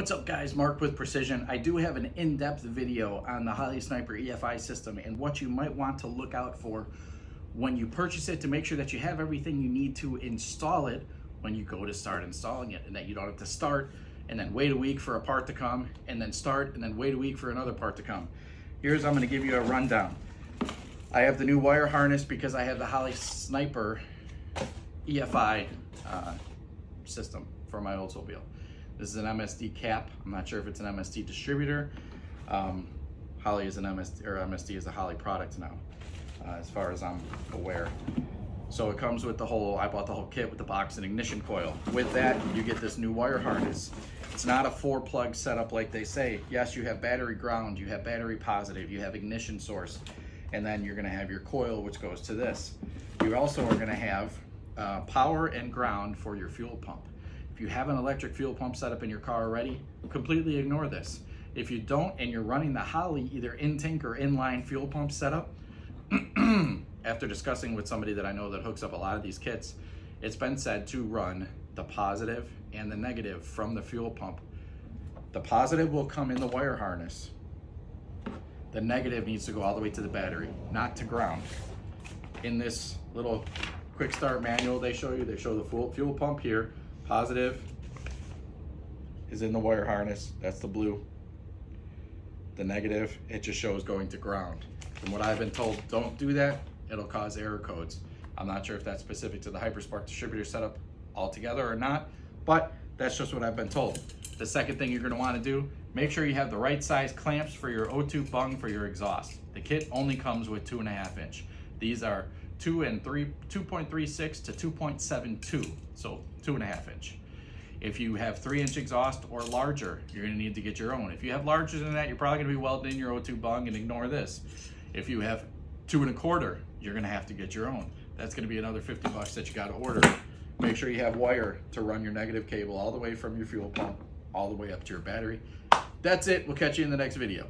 What's up guys, Mark with Precision. I do have an in-depth video on the Holley Sniper EFI system and what you might want to look out for when you purchase it to make sure that you have everything you need to install it when you go to start installing it, and that you don't have to start and then wait a week for a part to come and then start and then wait a week for another part to come. I'm going to give you a rundown. I have the new wire harness because I have the Holley Sniper EFI system for my Oldsmobile. This is an MSD cap. I'm not sure if it's an MSD distributor. Holley is an MSD, or MSD is a Holley product now, as far as I'm aware. So it comes with the whole, I bought the whole kit with the box and ignition coil. With that, you get this new wire harness. It's not a 4-plug setup like they say. Yes, you have battery ground, you have battery positive, you have ignition source, and then you're gonna have your coil, which goes to this. You also are gonna have power and ground for your fuel pump. If you have an electric fuel pump set up in your car already, completely ignore this. If you don't and you're running the Holley either in-tank or inline fuel pump setup, after discussing with somebody that I know that hooks up a lot of these kits, it's been said to run the positive and the negative from the fuel pump. The positive will come in the wire harness. The negative needs to go all the way to the battery, not to ground. In this little quick start manual they show the fuel pump here. Positive is in the wire harness, that's the blue. The negative, it just shows going to ground. From what I've been told, don't do that, it'll cause error codes. I'm not sure if that's specific to the Hyperspark distributor setup altogether or not, but that's just what I've been told. The second thing you're gonna wanna do, make sure you have the right size clamps for your O2 bung for your exhaust. The kit only comes with 2.5 inch. These are 2.36 to 2.72, so 2.5 inch. If you have 3-inch exhaust or larger, you're gonna need to get your own. If you have larger than that, you're probably gonna be welding in your O2 bung and ignore this. If you have 2.25, you're gonna have to get your own. That's gonna be another 50 bucks that you gotta order. Make sure you have wire to run your negative cable all the way from your fuel pump, all the way up to your battery. That's it, we'll catch you in the next video.